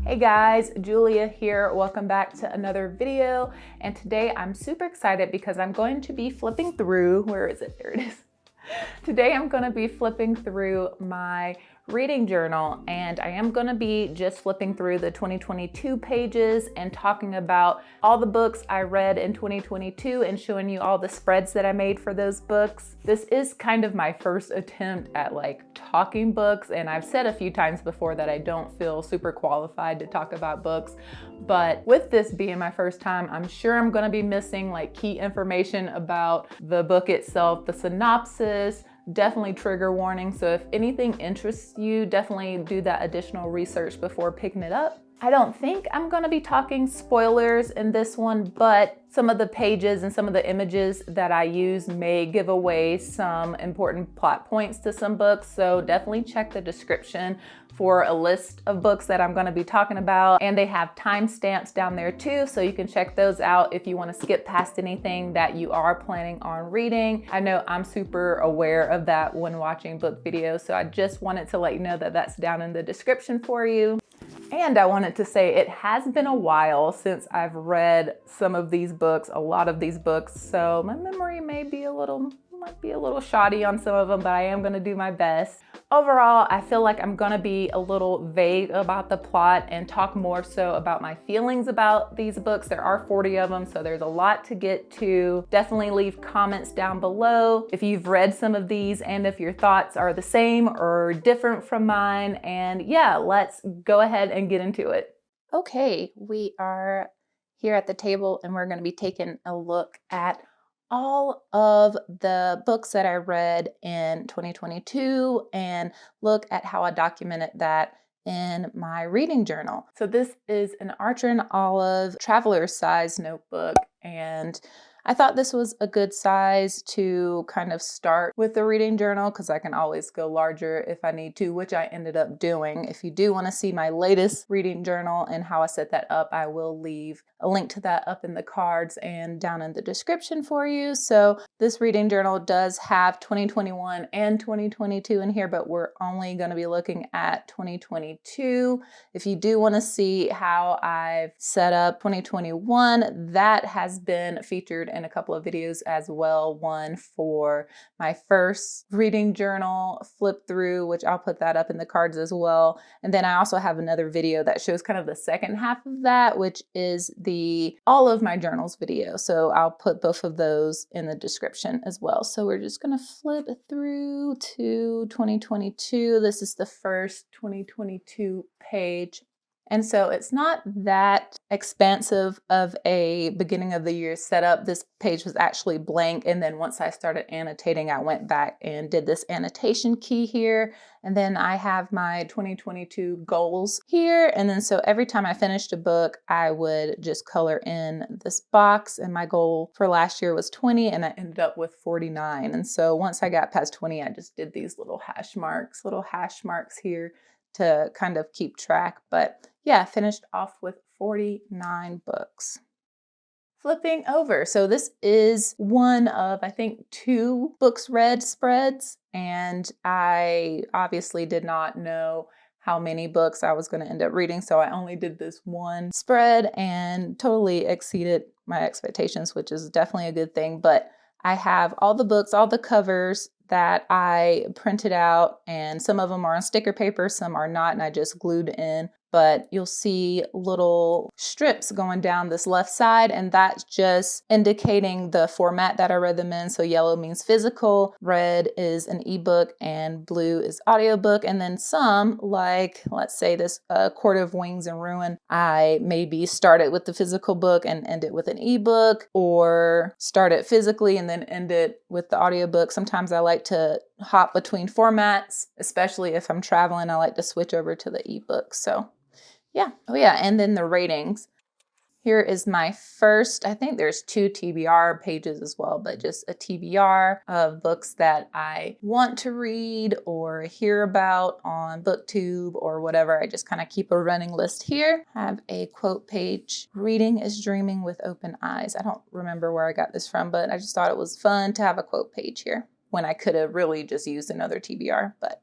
Hey guys, Julia here. Welcome back to another video. And today I'm super excited because I'm going to be flipping through, where is it? There it is. Today I'm going to be flipping through my reading journal, and I am going to be just flipping through the 2022 pages and talking about all the books I read in 2022 and showing you all the spreads that I made for those books. This is kind of my first attempt at talking books, and I've said a few times before that I don't feel super qualified to talk about books, but with this being my first time, I'm sure I'm going to be missing key information about the book itself, the synopsis, definitely trigger warning. So if anything interests you, definitely do that additional research before picking it up. I don't think I'm going to be talking spoilers in this one, but some of the pages and some of the images that I use may give away some important plot points to some books. So definitely check the description for a list of books that I'm going to be talking about. And they have timestamps down there too, so you can check those out if you want to skip past anything that you are planning on reading. I know I'm super aware of that when watching book videos, so I just wanted to let you know that that's down in the description for you. And I wanted to say it has been a while since I've read some of these books, a lot of these books, so my memory might be a little shoddy on some of them, but I am going to do my best. Overall, I feel like I'm going to be a little vague about the plot and talk more so about my feelings about these books. There are 40 of them, so there's a lot to get to. Definitely leave comments down below if you've read some of these and if your thoughts are the same or different from mine. And yeah, let's go ahead and get into it. Okay, we are here at the table and we're going to be taking a look at all of the books that I read in 2022 and look at how I documented that in my reading journal. So this is an Archer and Olive traveler's size notebook, and I thought this was a good size to kind of start with the reading journal because I can always go larger if I need to, which I ended up doing. If you do want to see my latest reading journal and how I set that up, I will leave a link to that up in the cards and down in the description for you. So this reading journal does have 2021 and 2022 in here, but we're only going to be looking at 2022. If you do want to see how I've set up 2021, that has been featured in a couple of videos as well. One for my first reading journal flip through, which I'll put that up in the cards as well. And then I also have another video that shows kind of the second half of that, which is the all of my journals video. So I'll put both of those in the description as well. So we're just going to flip through to 2022. This is the first 2022 page. And so it's not that expansive of a beginning of the year setup. This page was actually blank. And then once I started annotating, I went back and did this annotation key here. And then I have my 2022 goals here. And then so every time I finished a book, I would just color in this box. And my goal for last year was 20 and I ended up with 49. And so once I got past 20, I just did these little hash marks here to kind of keep track. But yeah, finished off with 49 books. Flipping over. So this is one of, I think, 2 books read spreads. And I obviously did not know how many books I was going to end up reading. So I only did this one spread and totally exceeded my expectations, which is definitely a good thing. But I have all the books, all the covers that I printed out, and some of them are on sticker paper, some are not, and I just glued in. But you'll see little strips going down this left side, and that's just indicating the format that I read them in. So yellow means physical, red is an ebook, and blue is audiobook. And then some, like let's say this Court of Wings and Ruin, I maybe started with the physical book and ended with an ebook, or started physically and then ended with the audiobook. Sometimes I like to hop between formats, especially if I'm traveling. I like to switch over to the ebook. So yeah. Oh yeah. And then the ratings. Here is my first, I think there's 2 TBR pages as well, but just a TBR of books that I want to read or hear about on BookTube or whatever. I just kind of keep a running list here. I have a quote page. Reading is dreaming with open eyes. I don't remember where I got this from, but I just thought it was fun to have a quote page here when I could have really just used another TBR, but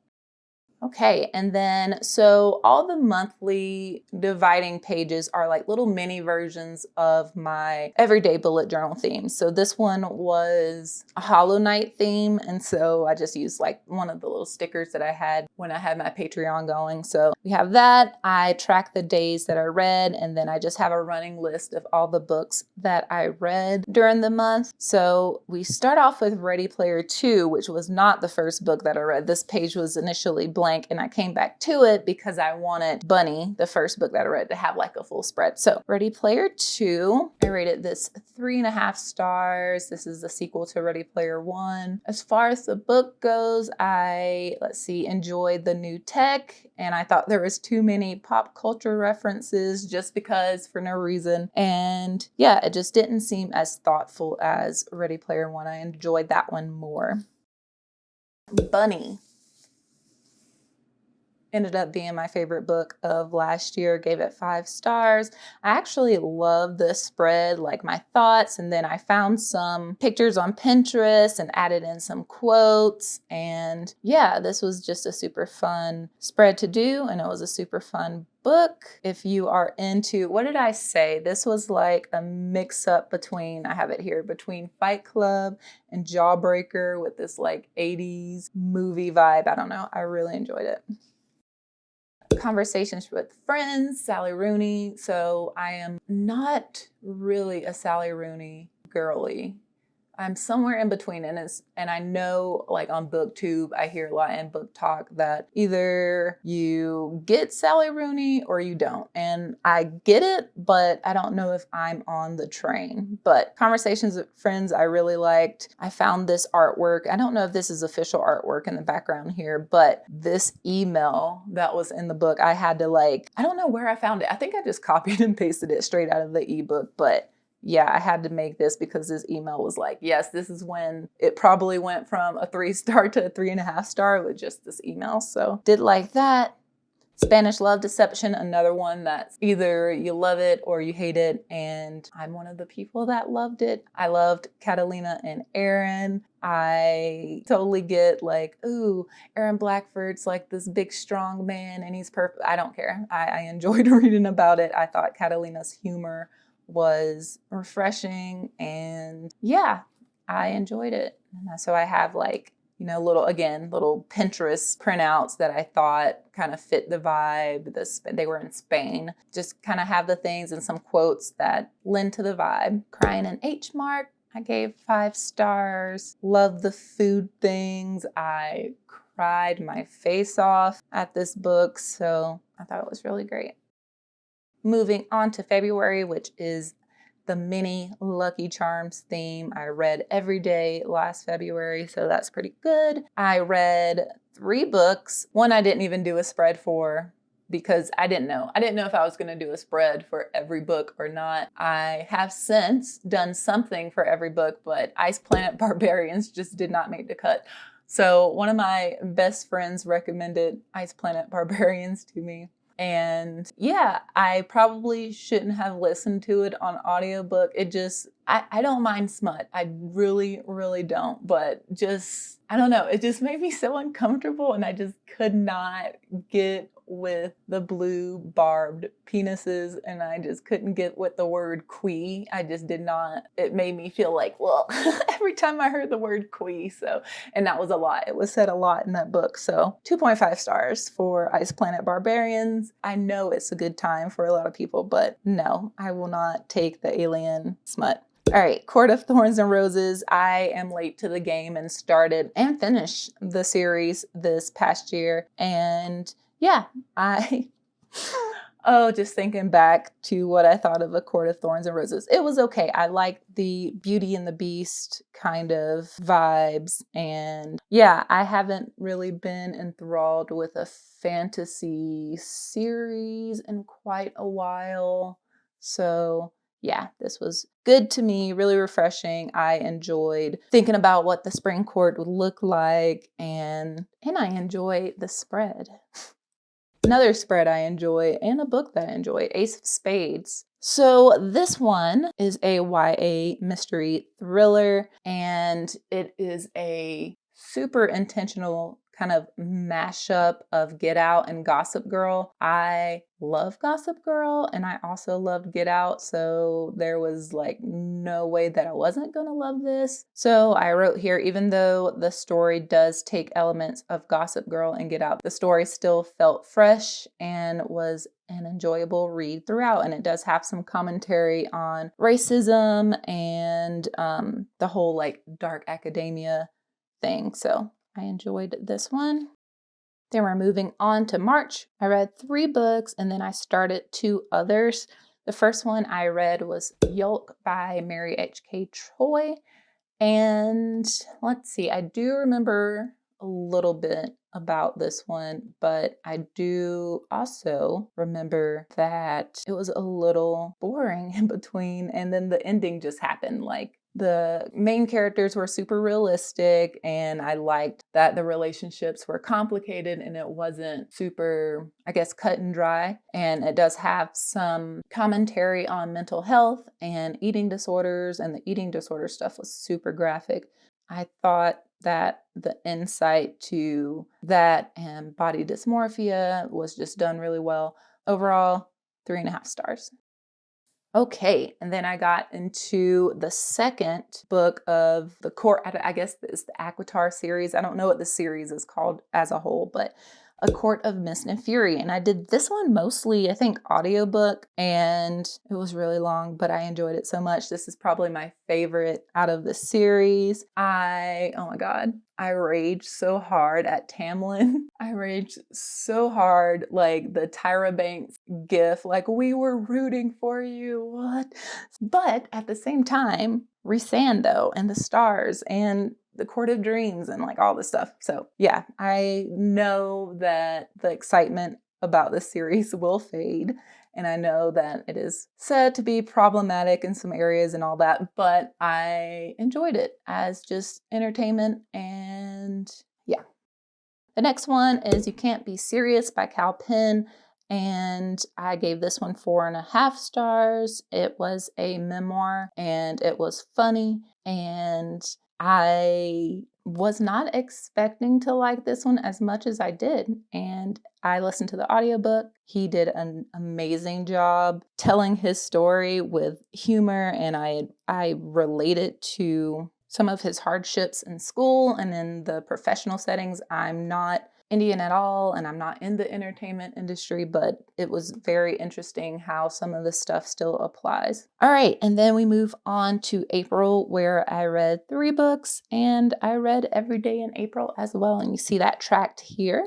Okay, and then so all the monthly dividing pages are like little mini versions of my everyday bullet journal theme. So this one was a Hollow Knight theme, and so I just used like one of the little stickers that I had when I had my Patreon going. So we have that. I track the days that I read, and then I just have a running list of all the books that I read during the month. So we start off with Ready Player 2, which was not the first book that I read. This page was initially blank, and I came back to it because I wanted Bunny, the first book that I read, to have like a full spread. So Ready Player 2, I rated this 3.5 stars. This is the sequel to Ready Player 1. As far as the book goes, I, enjoyed the new tech, and I thought there was too many pop culture references just because for no reason. And yeah, it just didn't seem as thoughtful as Ready Player 1. I enjoyed that one more. Bunny ended up being my favorite book of last year, gave it 5 stars. I actually love this spread, like my thoughts, and then I found some pictures on Pinterest and added in some quotes. And yeah, this was just a super fun spread to do, and it was a super fun book. If you are into, what did I say? This was like a mix up between, I have it here, between Fight Club and Jawbreaker with this like 80s movie vibe. I don't know. I really enjoyed it. Conversations with Friends, Sally Rooney. So I am not really a Sally Rooney girly. I'm somewhere in between, and I know like on BookTube, I hear a lot in Book Talk that either you get Sally Rooney or you don't. And I get it, but I don't know if I'm on the train. But Conversations with Friends, I really liked. I found this artwork. I don't know if this is official artwork in the background here, but this email that was in the book, I had to I don't know where I found it. I think I just copied and pasted it straight out of the ebook, but yeah, I had to make this because this email was like, yes, this is when it probably went from a 3-star to a 3.5 star with just this email. So did like that. Spanish Love Deception, another one that's either you love it or you hate it. And I'm one of the people that loved it. I loved Catalina and Aaron. I totally get like, ooh, Aaron Blackford's like this big, strong man and he's perfect. I don't care. I enjoyed reading about it. I thought Catalina's humor was refreshing, and yeah, I enjoyed it. And so I have little Pinterest printouts that I thought kind of fit the vibe. They were in Spain. Just kind of have the things and some quotes that lend to the vibe. Crying in H Mart, I gave 5 stars. Love the food things. I cried my face off at this book, so I thought it was really great. Moving on to February, which is the mini Lucky Charms theme. I read every day last February, so that's pretty good. I read 3 books. One I didn't even do a spread for because I didn't know. I didn't know if I was going to do a spread for every book or not. I have since done something for every book, but Ice Planet Barbarians just did not make the cut. So one of my best friends recommended Ice Planet Barbarians to me. And yeah, I probably shouldn't have listened to it on audiobook. I don't mind smut. I really, really don't. But I don't know. It just made me so uncomfortable, and I just could not get with the blue barbed penises, and I just couldn't get with the word quee. I just did not. It made me feel like, well, every time I heard the word quee. And that was a lot. It was said a lot in that book. So 2.5 stars for Ice Planet Barbarians. I know it's a good time for a lot of people, but no, I will not take the alien smut. All right, Court of Thorns and Roses. I am late to the game and started and finished the series this past year. And yeah, just thinking back to what I thought of A Court of Thorns and Roses. It was okay. I liked the Beauty and the Beast kind of vibes. And yeah, I haven't really been enthralled with a fantasy series in quite a while. So yeah, this was good to me, really refreshing. I enjoyed thinking about what the spring court would look like, and I enjoyed the spread. Another spread I enjoy, and a book that I enjoy, Ace of Spades. So this one is a YA mystery thriller, and it is a super intentional kind of mashup of Get Out and Gossip Girl. I love Gossip Girl and I also loved Get Out, so there was like no way that I wasn't gonna love this. So I wrote here, even though the story does take elements of Gossip Girl and Get Out, the story still felt fresh and was an enjoyable read throughout, and it does have some commentary on racism and the whole like dark academia thing. So I enjoyed this one. Then we're moving on to March. I read 3 books and then I started 2 others. The first one I read was Yolk by Mary H.K. Choi. And let's see, I do remember a little bit about this one, but I do also remember that it was a little boring in between, and then the ending just happened. Like, the main characters were super realistic, and I liked that the relationships were complicated and it wasn't super, I guess, cut and dry. And it does have some commentary on mental health and eating disorders, and the eating disorder stuff was super graphic. I thought that the insight to that and body dysmorphia was just done really well. Overall, 3.5 stars. Okay, and then I got into the second book of the court, I guess it's the ACOTAR series. I don't know what the series is called as a whole, but A Court of Mist and Fury. And I did this one mostly, I think, audiobook, and it was really long, but I enjoyed it so much. This is probably my favorite out of the series. Oh my God, I raged so hard at Tamlin. I raged so hard, like the Tyra Banks gif, like, we were rooting for you, what? But at the same time, Rhysando and the stars and the Court of Dreams and like all this stuff. So yeah, I know that the excitement about this series will fade. And I know that it is said to be problematic in some areas and all that, but I enjoyed it as just entertainment. And yeah. The next one is You Can't Be Serious by Cal Penn. And I gave this one 4.5 stars. It was a memoir and it was funny. And I was not expecting to like this one as much as I did. And I listened to the audiobook. He did an amazing job telling his story with humor, and I related to some of his hardships in school and in the professional settings. I'm not Indian at all, and I'm not in the entertainment industry, but it was very interesting how some of this stuff still applies. All right, and then we move on to April, where I read 3 books, and I read every day in April as well, and you see that tracked here.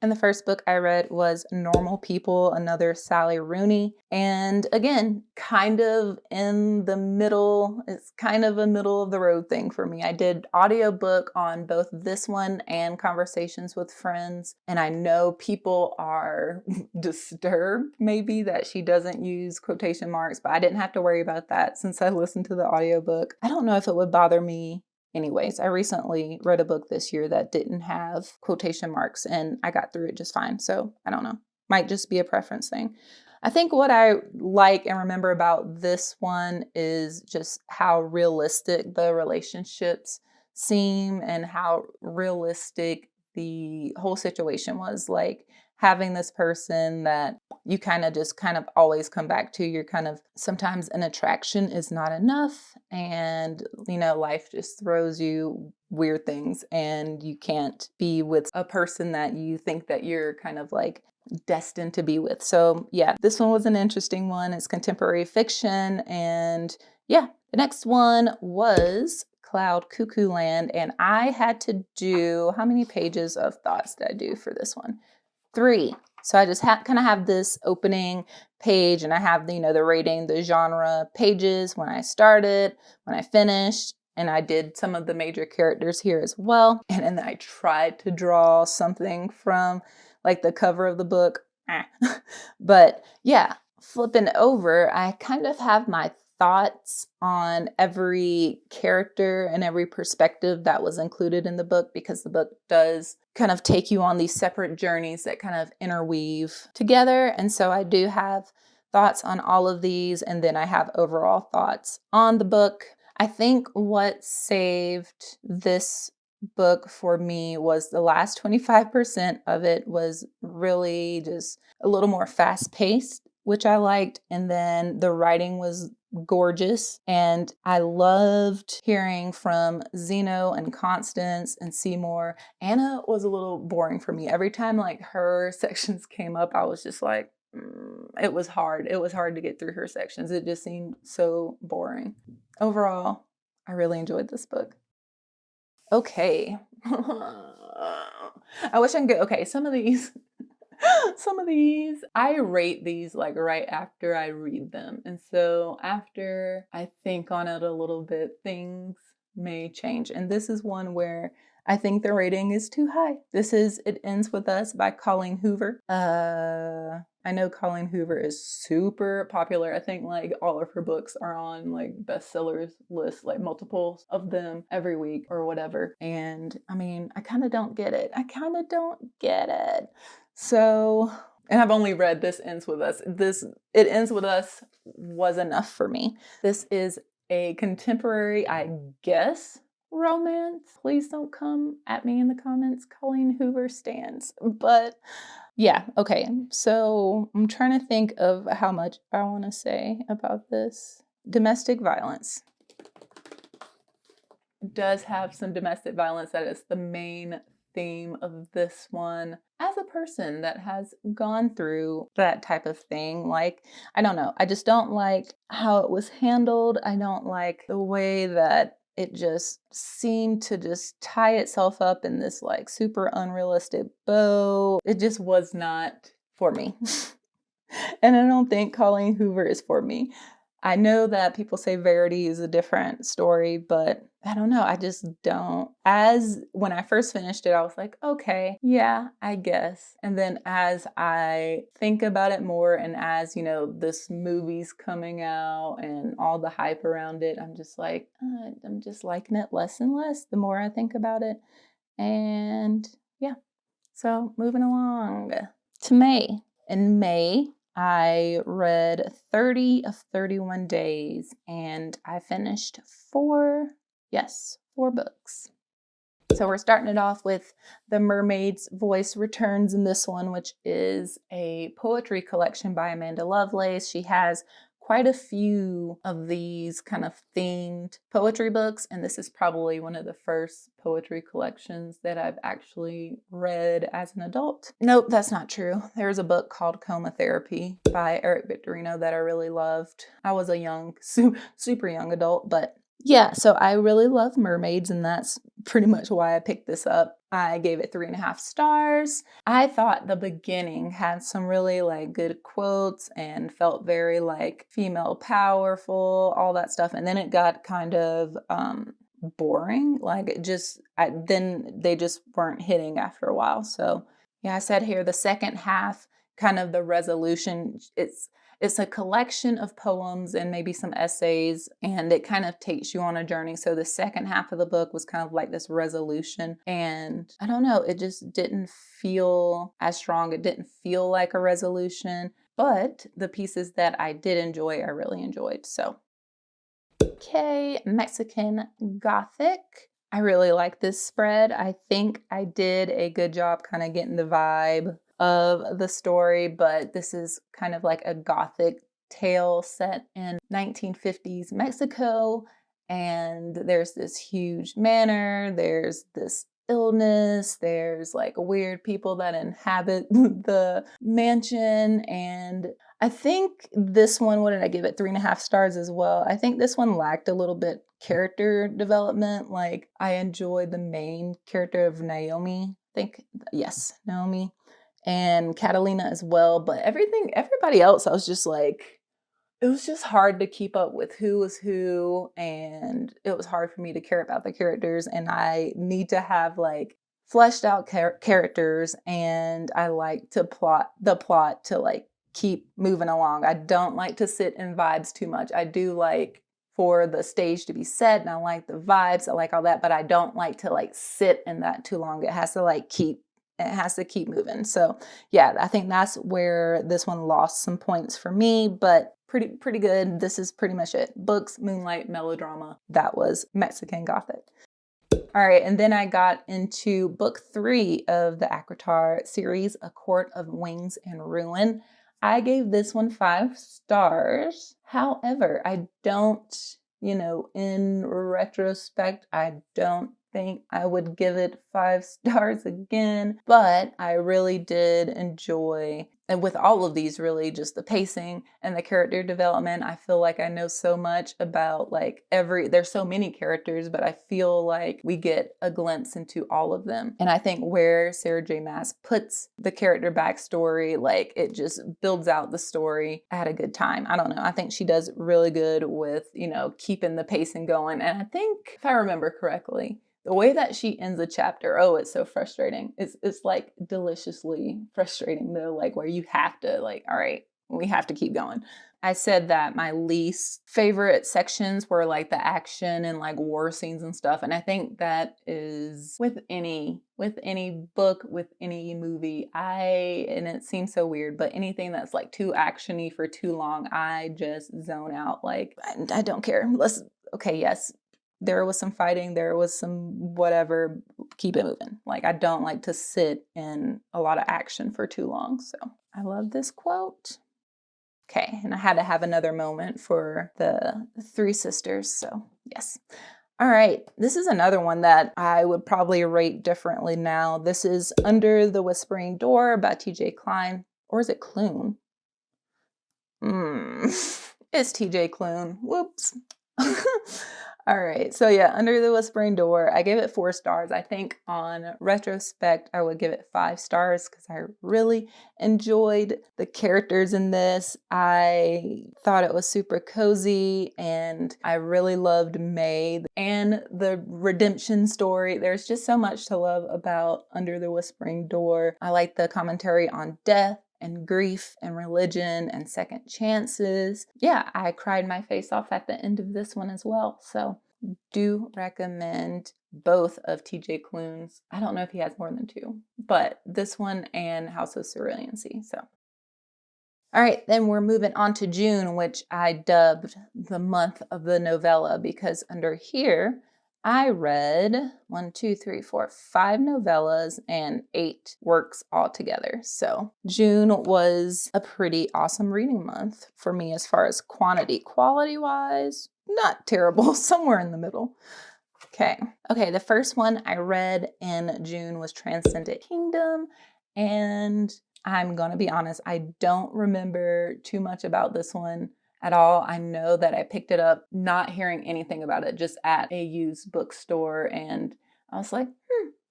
And the first book I read was Normal People, another Sally Rooney. And again, kind of in the middle, it's kind of a middle of the road thing for me. I did audiobook on both this one and Conversations with Friends. And I know people are disturbed maybe that she doesn't use quotation marks, but I didn't have to worry about that since I listened to the audiobook. I don't know if it would bother me. Anyways, I recently read a book this year that didn't have quotation marks and I got through it just fine. So I don't know, might just be a preference thing. I think what I like and remember about this one is just how realistic the relationships seem and how realistic the whole situation was. Like, having this person that you kind of always come back to. You're kind of, sometimes an attraction is not enough, and life just throws you weird things and you can't be with a person that you think that you're kind of like destined to be with. So yeah, this one was an interesting one. It's contemporary fiction. And yeah, the next one was Cloud Cuckoo Land, and I had to do, how many pages of thoughts did I do for this one? 3. So I just kind of have this opening page, and I have the rating, the genre pages, when I started, when I finished, and I did some of the major characters here as well. And then I tried to draw something from like the cover of the book. But yeah, flipping over, I kind of have my thoughts on every character and every perspective that was included in the book, because the book does kind of take you on these separate journeys that kind of interweave together. And so I do have thoughts on all of these, and then I have overall thoughts on the book. I think what saved this book for me was the last 25% of it was really just a little more fast paced, which I liked. And then the writing was gorgeous. And I loved hearing from Zeno and Constance and Seymour. Anna was a little boring for me. Every time like her sections came up, I was just like, it was hard. It was hard to get through her sections. It just seemed so boring. Overall, I really enjoyed this book. Okay. I wish I could go. Okay, some of these, I rate these like right after I read them. And so after I think on it a little bit, things may change. And this is one where I think the rating is too high. This is It Ends With Us by Colleen Hoover. I know Colleen Hoover is super popular. I think like all of her books are on like bestsellers lists, like multiples of them every week or whatever. And I mean, I kind of don't get it. So, and I've only read This Ends With Us. It Ends With Us was enough for me. This is a contemporary, I guess, romance. Please don't come at me in the comments, Colleen Hoover stands. But yeah, okay. So I'm trying to think of how much I want to say about this. Domestic violence. It does have some domestic violence. That is the main theme of this one. As a person that has gone through that type of thing, like, I don't know, I just don't like how it was handled. I don't like the way that it just seemed to just tie itself up in this like super unrealistic bow. It just was not for me. And I don't think Colleen Hoover is for me. I know that people say Verity is a different story, but I don't know. I just don't. As when I first finished it, I was like, okay, yeah, I guess. And then as I think about it more, and as, you know, this movie's coming out and all the hype around it, I'm just like, I'm just liking it less and less the more I think about it. And yeah, so moving along to May. In May, I read 30 of 31 days and I finished four books. So we're starting it off with The Mermaid's Voice Returns in this one, which is a poetry collection by Amanda Lovelace. She has quite a few of these kind of themed poetry books, and this is probably one of the first poetry collections that I've actually read as an adult. Nope, that's not true. There's a book called Coma Therapy by Eric Victorino that I really loved. I was a young, super young adult, but yeah, so I really love mermaids, and that's pretty much why I picked this up. I gave it 3.5 stars. I thought the beginning had some really like good quotes and felt very like female powerful, all that stuff. And then it got kind of boring. Like then they just weren't hitting after a while. So yeah, I said here the second half, kind of the resolution, it's a collection of poems and maybe some essays, and it kind of takes you on a journey. So the second half of the book was kind of like this resolution, and I don't know, it just didn't feel as strong. It didn't feel like a resolution, but the pieces that I did enjoy, I really enjoyed. So, okay, Mexican Gothic. I really like this spread. I think I did a good job kind of getting the vibe of the story, but this is kind of like a Gothic tale set in 1950s Mexico, and there's this huge manor, there's this illness, there's like weird people that inhabit the mansion, and I think this one, what did I give it? 3.5 stars as well. I think this one lacked a little bit character development. Like, I enjoyed the main character of Naomi. Naomi. And Catalina as well, but everybody else, I was just like, it was just hard to keep up with who was who, and it was hard for me to care about the characters, and I need to have like fleshed out characters, and I like the plot to like keep moving along. I don't like to sit in vibes too much. I do like for the stage to be set, and I like the vibes, I like all that, but I don't like to like sit in that too long. It has to keep moving. So yeah, I think that's where this one lost some points for me, but pretty good. This is pretty much it. Books, Moonlight, Melodrama. That was Mexican Gothic. All right, and then I got into book 3 of the ACOTAR series, A Court of Wings and Ruin. I gave this one 5 stars. However, I don't, in retrospect, I don't think I would give it 5 stars again, but I really did enjoy, and with all of these, really just the pacing and the character development. I feel like I know so much about like there's so many characters, but I feel like we get a glimpse into all of them. And I think where Sarah J. Maas puts the character backstory, like it just builds out the story. I had a good time. I don't know. I think she does really good with, keeping the pacing going. And I think, if I remember correctly, the way that she ends a chapter, it's so frustrating. It's like deliciously frustrating though, like where you have to like, all right, we have to keep going. I said that my least favorite sections were like the action and like war scenes and stuff. And I think that is with any book, with any movie, and it seems so weird, but anything that's like too actiony for too long, I just zone out. Like, I don't care. Yes. There was some fighting, there was some whatever, keep it moving. Like, I don't like to sit in a lot of action for too long. So I love this quote. Okay, and I had to have another moment for the 3 sisters, so yes. All right, this is another one that I would probably rate differently now. This is Under the Whispering Door by TJ Klein, or is it Clune? It's TJ Clune, whoops. All right, so yeah, Under the Whispering Door, I gave it 4 stars. I think on retrospect, I would give it 5 stars because I really enjoyed the characters in this. I thought it was super cozy, and I really loved May and the redemption story. There's just so much to love about Under the Whispering Door. I like the commentary on death and grief and religion and second chances. Yeah, I cried my face off at the end of this one as well. So do recommend both of TJ Clune's. I don't know if he has more than 2, but this one and House of Cerulean Sea. So, all right, then we're moving on to June, which I dubbed the month of the novella, because under here, I read 5 novellas and 8 works altogether. So June was a pretty awesome reading month for me as far as quantity. Quality-wise, not terrible, somewhere in the middle. Okay, the first one I read in June was Transcendent Kingdom, and I'm gonna be honest, I don't remember too much about this one at all. I know that I picked it up not hearing anything about it, just at a used bookstore, and I was like,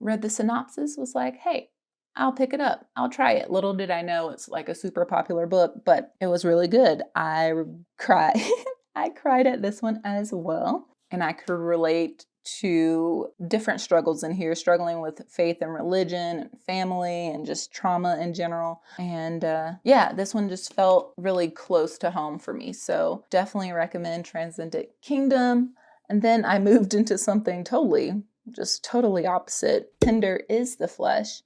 read the synopsis, was like, hey, I'll pick it up. I'll try it. Little did I know it's like a super popular book, but it was really good. I cried. I cried at this one as well, and I could relate to different struggles in here, struggling with faith and religion and family and just trauma in general. And this one just felt really close to home for me. So definitely recommend Transcendent Kingdom. And then I moved into something totally opposite. Tender is the Flesh.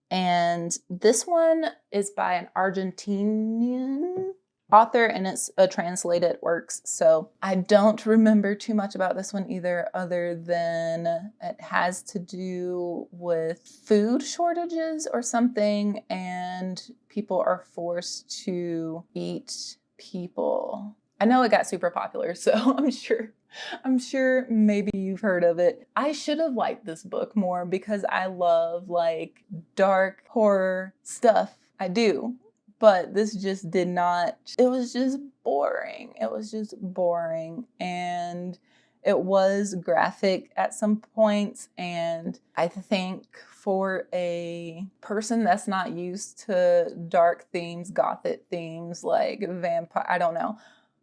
And this one is by an Argentinian author, and it's a translated works. So I don't remember too much about this one either, other than it has to do with food shortages or something, and people are forced to eat people. I know it got super popular, so I'm sure maybe you've heard of it. I should have liked this book more because I love like dark horror stuff. I do. But this just did not, it was just boring. And it was graphic at some points. And I think for a person that's not used to dark themes, Gothic themes, like vampire, I don't know.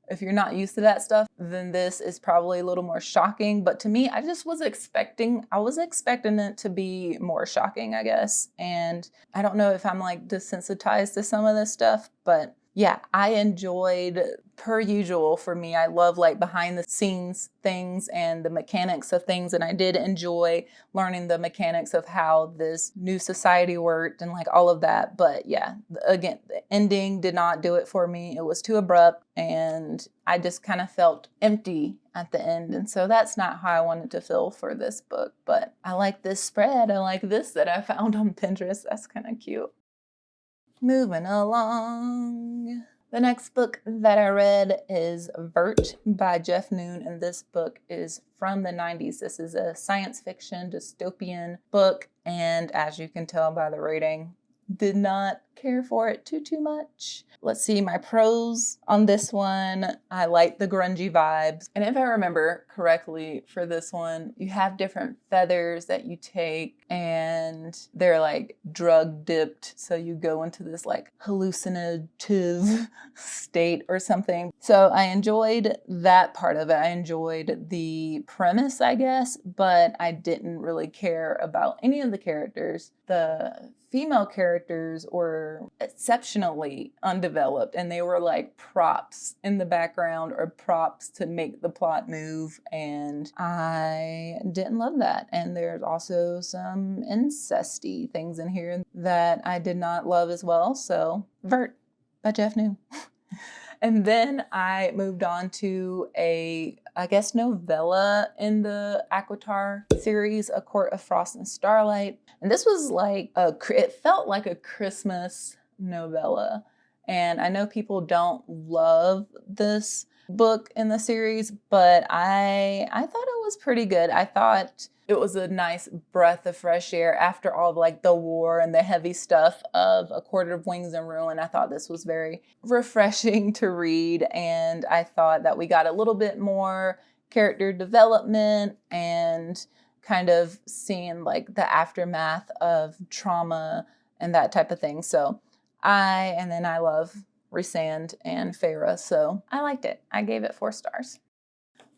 If you're not used to that stuff, then this is probably a little more shocking. But to me, I was expecting it to be more shocking, I guess. And I don't know if I'm like desensitized to some of this stuff, but yeah, I enjoyed, per usual for me, I love like behind the scenes things and the mechanics of things. And I did enjoy learning the mechanics of how this new society worked and like all of that. But yeah, again, the ending did not do it for me. It was too abrupt and I just kind of felt empty at the end. And so that's not how I wanted to feel for this book. But I like this spread. I like this that I found on Pinterest. That's kind of cute. Moving along. The next book that I read is Vurt by Jeff Noon, and this book is from the 90s. This is a science fiction dystopian book, and as you can tell by the rating, did not care for it too much. Let's see, my pros on this one. I like the grungy vibes. And if I remember correctly for this one, you have different feathers that you take and they're like drug dipped. So you go into this like hallucinative state or something. So I enjoyed that part of it. I enjoyed the premise, I guess, but I didn't really care about any of the characters. The female characters were exceptionally undeveloped and they were like props in the background or props to make the plot move, and I didn't love that. And there's also some incesty things in here that I did not love as well. So Vurt by Jeff New. And then I moved on to a, I guess, novella in the ACOTAR series, A Court of Frost and Starlight. And this was like, it felt like a Christmas novella. And I know people don't love this book in the series, but I thought it was pretty good. I thought it was a nice breath of fresh air after all like the war and the heavy stuff of A Court of Wings and Ruin. I thought this was very refreshing to read, and I thought that we got a little bit more character development and kind of seeing like the aftermath of trauma and that type of thing. So and then I love Rhysand and Feyre, so I liked it. I gave it 4 stars.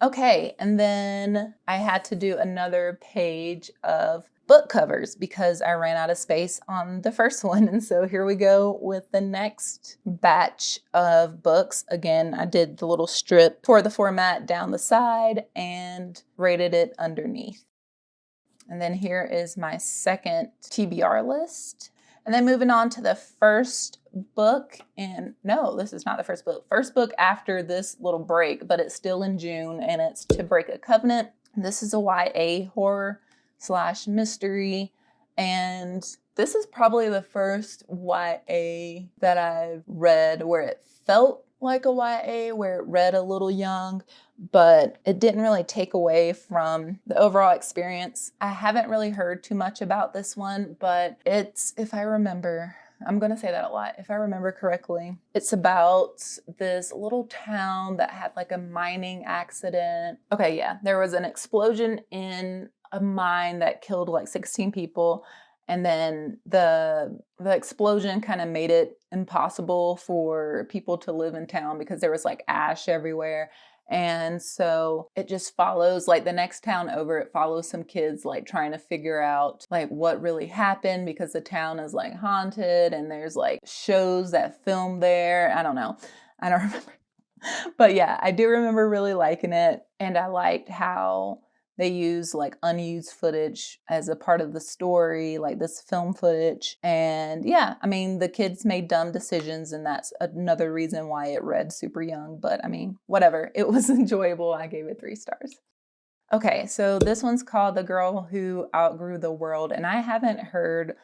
Okay, and then I had to do another page of book covers because I ran out of space on the first one. And so here we go with the next batch of books. Again, I did the little strip for the format down the side and rated it underneath. And then here is my second TBR list. And then moving on to the first book, and no, this is not the first book. First book after this little break, but it's still in June, and it's To Break a Covenant. This is a YA horror / mystery, and this is probably the first YA that I've read where it felt like a YA, where it read a little young, but it didn't really take away from the overall experience. I haven't really heard too much about this one, but it's, if I remember, I'm going to say that a lot, if I remember correctly, it's about this little town that had like a mining accident. Okay, yeah, there was an explosion in a mine that killed like 16 people. And then the explosion kind of made it impossible for people to live in town because there was like ash everywhere. And so it just follows like the next town over, it follows some kids like trying to figure out like what really happened because the town is like haunted and there's like shows that film there. I don't know. I don't remember. But yeah, I do remember really liking it. And I liked how they use like unused footage as a part of the story, like this film footage. And yeah, I mean, the kids made dumb decisions and that's another reason why it read super young. But I mean, whatever, it was enjoyable. I gave it 3 stars. Okay, so this one's called The Girl Who Outgrew the World. And I haven't heard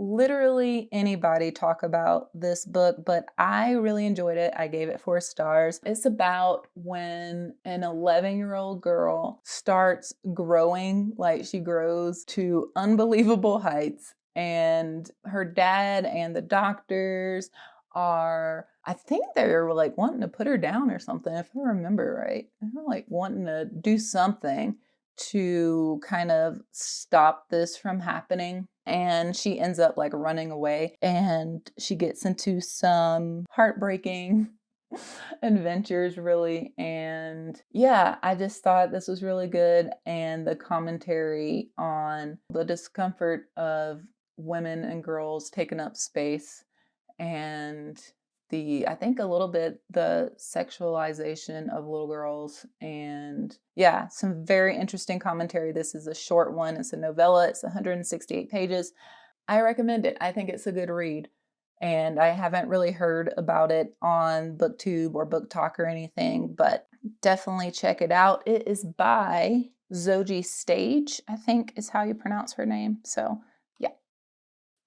literally anybody talk about this book, but I really enjoyed it. I gave it 4 stars. It's about when an 11-year-old girl starts growing, like she grows to unbelievable heights, and her dad and the doctors are, I think they're like wanting to put her down or something, if I remember right. They're like wanting to do something to kind of stop this from happening. And she ends up like running away and she gets into some heartbreaking adventures really. And yeah, I just thought this was really good. And the commentary on the discomfort of women and girls taking up space and I think a little bit the sexualization of little girls, and yeah, some very interesting commentary. This is a short one. It's a novella. It's 168 pages. I recommend it. I think it's a good read. And I haven't really heard about it on BookTube or Book Talk or anything, but definitely check it out. It is by Zoji Stage, I think is how you pronounce her name. So yeah.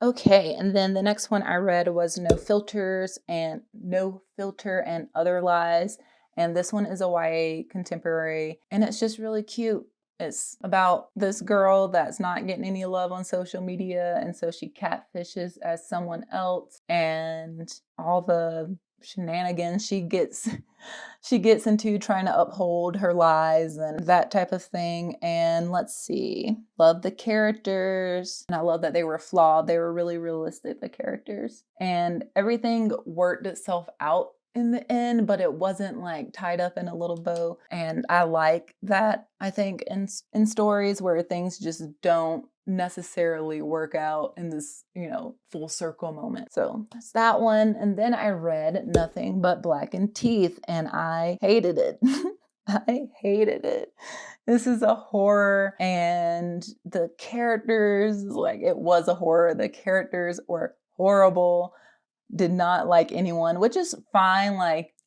Okay, and then the next one I read was No Filter and Other Lies. And this one is a YA contemporary, and it's just really cute. It's about this girl that's not getting any love on social media, and so she catfishes as someone else, and all the shenanigans she gets into trying to uphold her lies and that type of thing. And let's see, love the characters, and I love that they were flawed. They were really realistic, the characters, and everything worked itself out in the end, but it wasn't like tied up in a little bow. And I like that. I think in stories where things just don't necessarily work out in this, full circle moment. So that's that one. And then I read Nothing But Blackened Teeth, and I hated it. I hated it. This is a horror, and the characters, it was a horror. The characters were horrible. Did not like anyone, which is fine.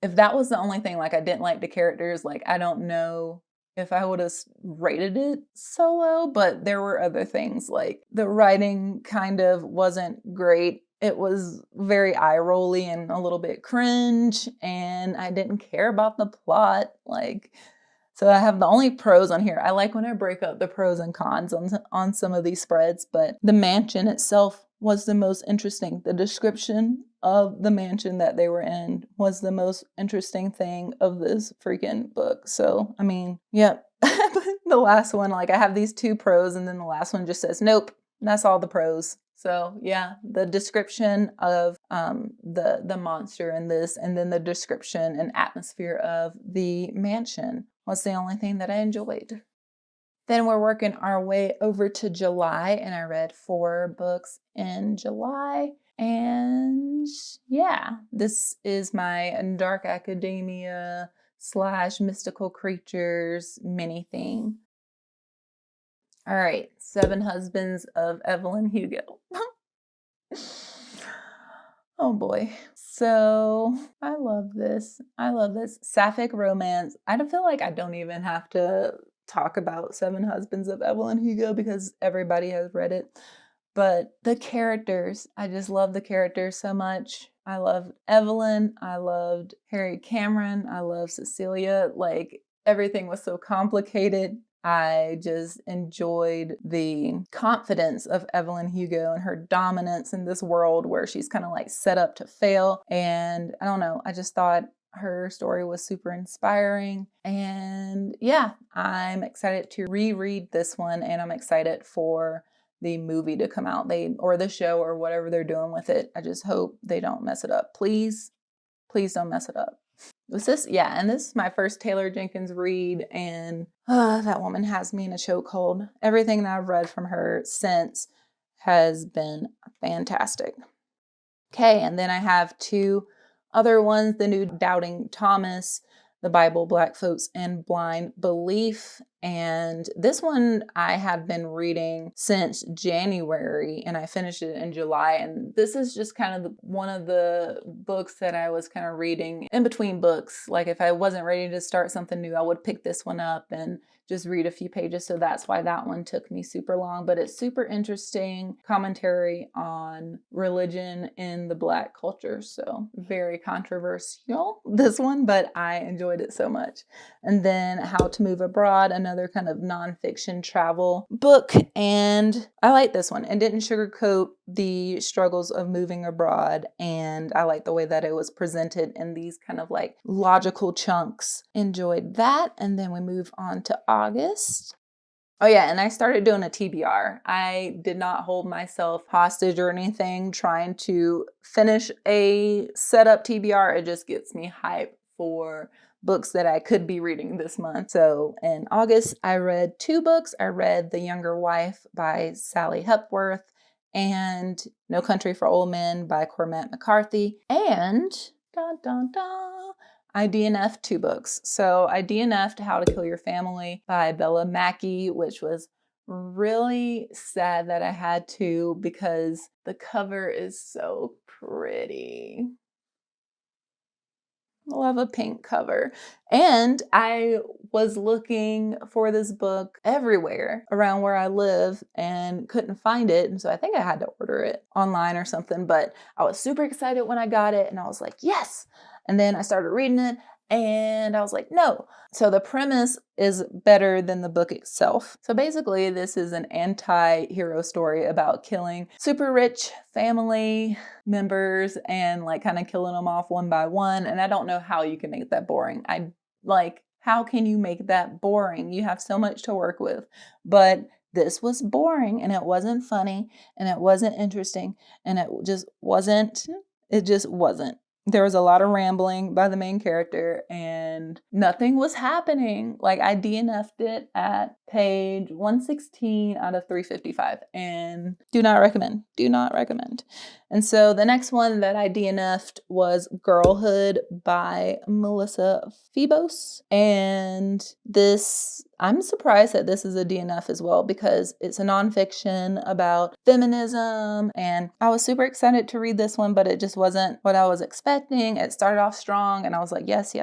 If that was the only thing, I didn't like the characters, I don't know if I would have rated it so low, but there were other things, the writing kind of wasn't great. It was very eye-rolly and a little bit cringe, and I didn't care about the plot. So I have the only pros on here. I like when I break up the pros and cons on some of these spreads, but the mansion itself was the most interesting. The description of the mansion that they were in was the most interesting thing of this freaking book. So, yep. The last one, I have these 2 pros, and then the last one just says, nope, that's all the pros. So yeah, the description of the monster in this, and then the description and atmosphere of the mansion was the only thing that I enjoyed. Then we're working our way over to July, and I read 4 books in July. And yeah, this is my dark academia / mystical creatures mini theme. All right, 7 Husbands of Evelyn Hugo. Oh boy. So I love this. Sapphic romance. I don't feel like I don't even have to talk about 7 Husbands of Evelyn Hugo because everybody has read it. But the characters, I just love the characters so much. I loved Evelyn. I loved Harry Cameron. I love Cecilia. Everything was so complicated. I just enjoyed the confidence of Evelyn Hugo and her dominance in this world where she's kind of set up to fail. And I don't know, I just thought her story was super inspiring. And yeah, I'm excited to reread this one, and I'm excited for the movie to come out, or the show, or whatever they're doing with it. I just hope they don't mess it up. Please don't mess it up. And this is my first Taylor Jenkins read, and that woman has me in a chokehold. Everything that I've read from her since has been fantastic. Okay, and then I have 2 other ones, the new Doubting Thomas, The Bible, Black Folks, and Blind Belief. And this one I have been reading since January, and I finished it in July. And this is just kind of one of the books that I was kind of reading in between books. If I wasn't ready to start something new, I would pick this one up and just read a few pages. So that's why that one took me super long. But it's super interesting commentary on religion in the Black culture. So very controversial, this one, but I enjoyed it so much. And then How to Move Abroad, another kind of nonfiction travel book. And I like this one. It didn't sugarcoat the struggles of moving abroad. And I like the way that it was presented in these kind of logical chunks. Enjoyed that. And then we move on to August. Oh yeah, and I started doing a TBR. I did not hold myself hostage or anything trying to finish a setup TBR. It just gets me hyped for books that I could be reading this month. So in August, I read 2 books. I read The Younger Wife by Sally Hepworth and No Country for Old Men by Cormac McCarthy. And Dun, dun, dun. I DNF'd 2 books. So I DNF'd How to Kill Your Family by Bella Mackey, which was really sad that I had to because the cover is so pretty. I love a pink cover. And I was looking for this book everywhere around where I live and couldn't find it. And so I think I had to order it online or something, but I was super excited when I got it and I was like, yes. And then I started reading it and I was like, no. So the premise is better than the book itself. So basically this is an anti-hero story about killing super rich family members and like kind of killing them off one by one. And I don't know how you can make that boring. How can you make that boring? You have so much to work with. But this was boring and it wasn't funny and it wasn't interesting and it just wasn't. There was a lot of rambling by the main character and nothing was happening. Like I DNF'd it at page 116 out of 355 and do not recommend. And so the next one that I DNF'd was Girlhood by Melissa Phoebos. And I'm surprised that this is a DNF as well because it's a nonfiction about feminism and I was super excited to read this one, but it just wasn't what I was expecting. It started off strong and I was like, yes.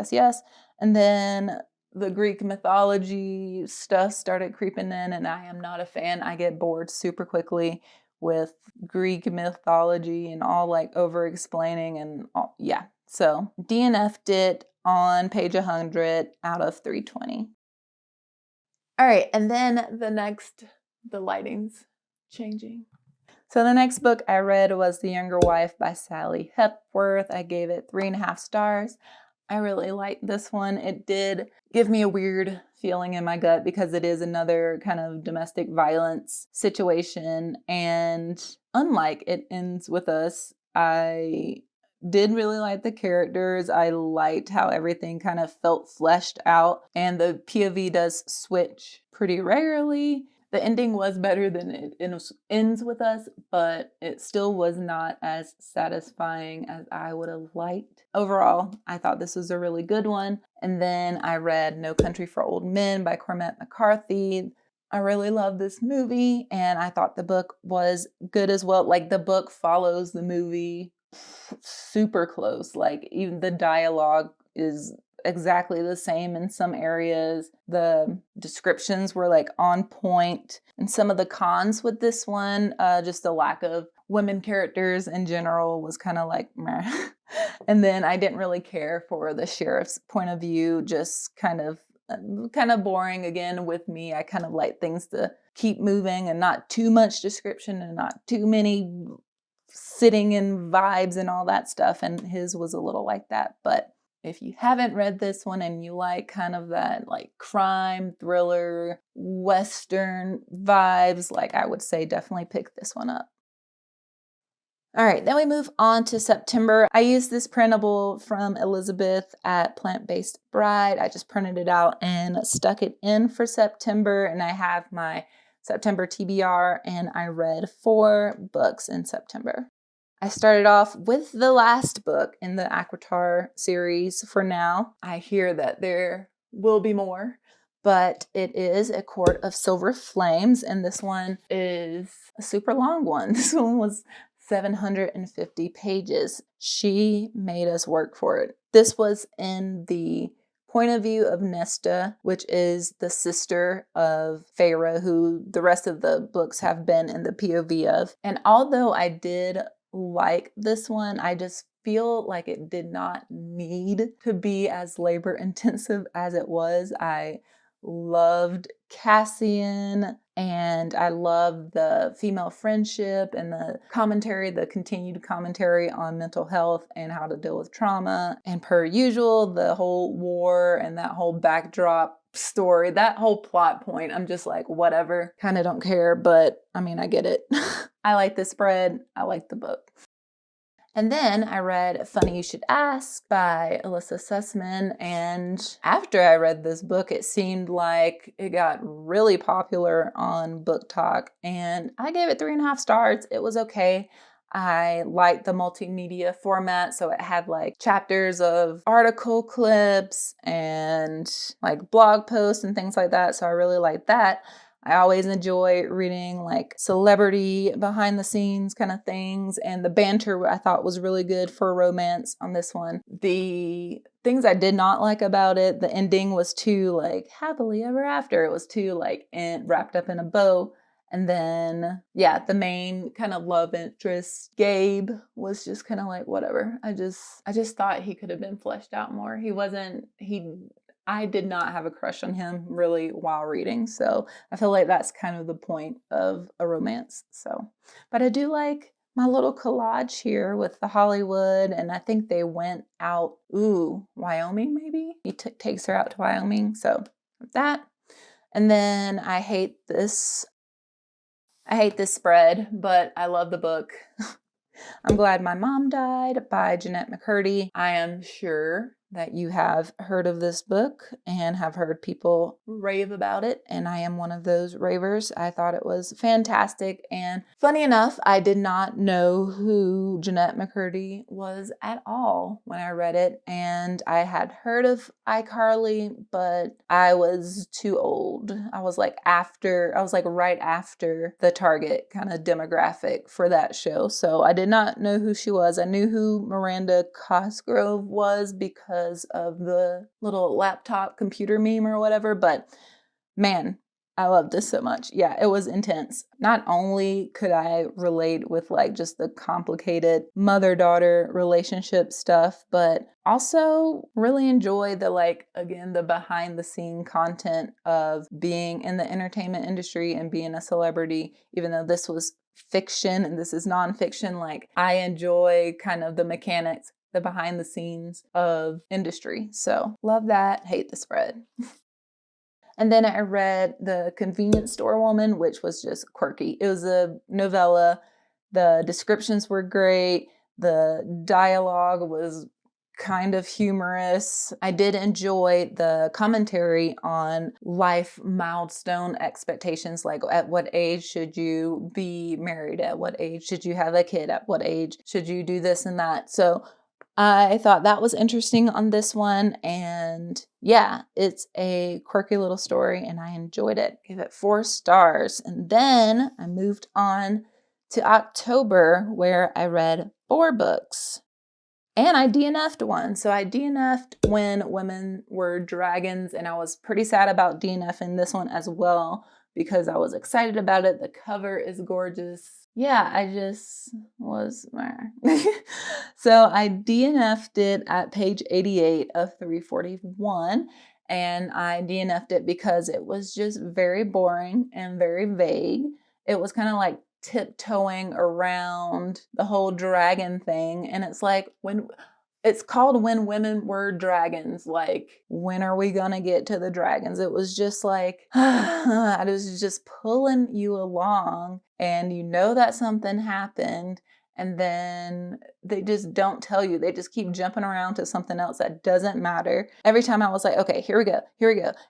And then the Greek mythology stuff started creeping in and I am not a fan. I get bored super quickly with Greek mythology and all like over explaining and all, yeah. So DNF'd it on page 100 out of 320. All right, and then the lighting's changing. So the next book I read was The Younger Wife by Sally Hepworth. I gave it 3.5 stars. I really liked this one. It did give me a weird feeling in my gut because it is another kind of domestic violence situation. And unlike It Ends With Us, I did really like the characters. I liked how everything kind of felt fleshed out and the POV does switch pretty regularly. The ending was better than It Ends With Us, but it still was not as satisfying as I would have liked. Overall, I thought this was a really good one. And then I read No Country for Old Men by Cormac McCarthy. I really love this movie and I thought the book was good as well. Like the book follows the movie super close. Like even the dialogue is exactly the same in some areas. The descriptions were like on point. And some of the cons with this one, just the lack of women characters in general was kind of like meh. And then I didn't really care for the sheriff's point of view, just kind of boring again with me. I kind of like things to keep moving and not too much description and not too many sitting in vibes and all that stuff. And his was a little like that. But if you haven't read this one and you like kind of that like crime, thriller, Western vibes, like I would say definitely pick this one up. All right, then we move on to September. I used this printable from Elizabeth at Plant-Based Bride. I just printed it out and stuck it in for September. And I have my September TBR and I read 4 books in September. I started off with the last book in the ACOTAR series for now. I hear that there will be more, but it is A Court of Silver Flames, and this one is a super long one. This one was 750 pages. She made us work for it. This was in the point of view of Nesta, which is the sister of Feyre, who the rest of the books have been in the POV of. And although I did like this one, I just feel like it did not need to be as labor intensive as it was. I loved Cassian and I loved the female friendship and the continued commentary on mental health and how to deal with trauma. And per usual, the whole war and that whole backdrop story, that whole plot point, I'm just like, whatever, kind of don't care, but I mean, I get it. I like the spread. I like the book. And then I read Funny You Should Ask by Alyssa Sussman. And after I read this book, it seemed like it got really popular on Book Talk. And I gave it 3.5 stars. It was okay. I liked the multimedia format, so it had like chapters of article clips and like blog posts and things like that, so I really liked that. I always enjoy reading like celebrity behind the scenes kind of things, and the banter I thought was really good for romance on this one. The things I did not like about it, the ending was too like happily ever after. It was too like wrapped up in a bow. And then, yeah, the main kind of love interest, Gabe, was just kind of like, whatever. I just thought he could have been fleshed out more. I did not have a crush on him really while reading. So I feel like that's kind of the point of a romance. So, but I do like my little collage here with the Hollywood, and I think they went out, Wyoming maybe? He takes her out to Wyoming. So that. And then I hate this spread, but I love the book. I'm Glad My Mom Died by Jeanette McCurdy. I am sure that you have heard of this book and have heard people rave about it, and I am one of those ravers. I thought it was fantastic, and funny enough, I did not know who Jeanette McCurdy was at all when I read it, and I had heard of iCarly, but I was too old. I was like right after the target kind of demographic for that show, so I did not know who she was. I knew who Miranda Cosgrove was because of the little laptop computer meme or whatever, but man, I love this so much. Yeah, it was intense. Not only could I relate with like just the complicated mother-daughter relationship stuff, but also really enjoy the like, again, the behind the scene content of being in the entertainment industry and being a celebrity, even though this was fiction and this is nonfiction. Like, I enjoy kind of the mechanics, the behind the scenes of industry. So love that, hate the spread. And then I read The Convenience Store Woman, which was just quirky. It was a novella. The descriptions were great. The dialogue was kind of humorous. I did enjoy the commentary on life milestone expectations, like at what age should you be married? At what age should you have a kid? At what age should you do this and that? So I thought that was interesting on this one, and yeah, it's a quirky little story and I enjoyed it. Gave it 4 stars. And then I moved on to October, where I read 4 books. And I DNF'd one. So I DNF'd When Women Were Dragons, and I was pretty sad about DNFing this one as well because I was excited about it. The cover is gorgeous. Yeah, I just was. So I DNF'd it at page 88 of 341, and I DNF'd it because it was just very boring and very vague. It was kind of like tiptoeing around the whole dragon thing, and it's like, when it's called When Women Were Dragons, like, when are we gonna get to the dragons? It was just like, I was just pulling you along, and you know that something happened, and then they just don't tell you. They just keep jumping around to something else that doesn't matter. Every time I was like, okay, here we go.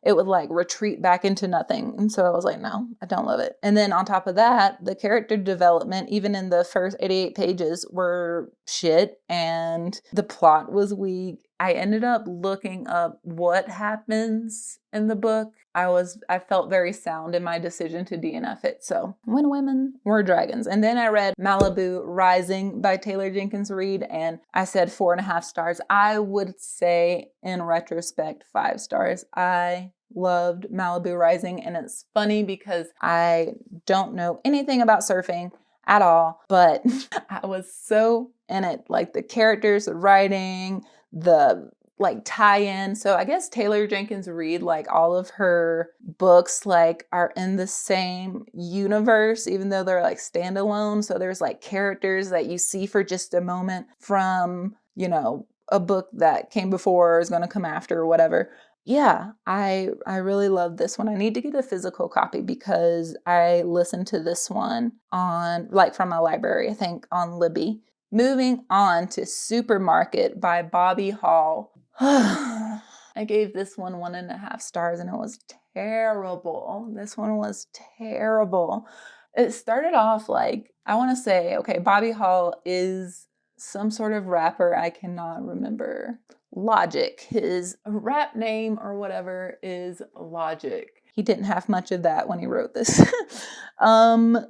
It would like retreat back into nothing. And so I was like, no, I don't love it. And then on top of that, the character development, even in the first 88 pages, were shit, and the plot was weak. I ended up looking up what happens in the book. I felt very sound in my decision to DNF it. So When Women Were Dragons. And then I read Malibu Rising by Taylor Jenkins Reid, and I said 4.5 stars. I would say in retrospect 5 stars. I loved Malibu Rising, and it's funny because I don't know anything about surfing at all, but I was so in it. Like the characters, the writing, the like tie-in. So I guess Taylor Jenkins Reid, like all of her books like are in the same universe, even though they're like standalone. So there's like characters that you see for just a moment from, you know, a book that came before or is going to come after or whatever. Yeah, I really love this one. I need to get a physical copy because I listened to this one on, like, from my library, I think on Libby. Moving on to Supermarket by Bobby Hall. I gave this one 1.5 stars, and it was terrible. This one was terrible. It started off like I want to say, okay, Bobby Hall is some sort of rapper. I cannot remember. Logic. His rap name or whatever is Logic. He didn't have much of that when he wrote this.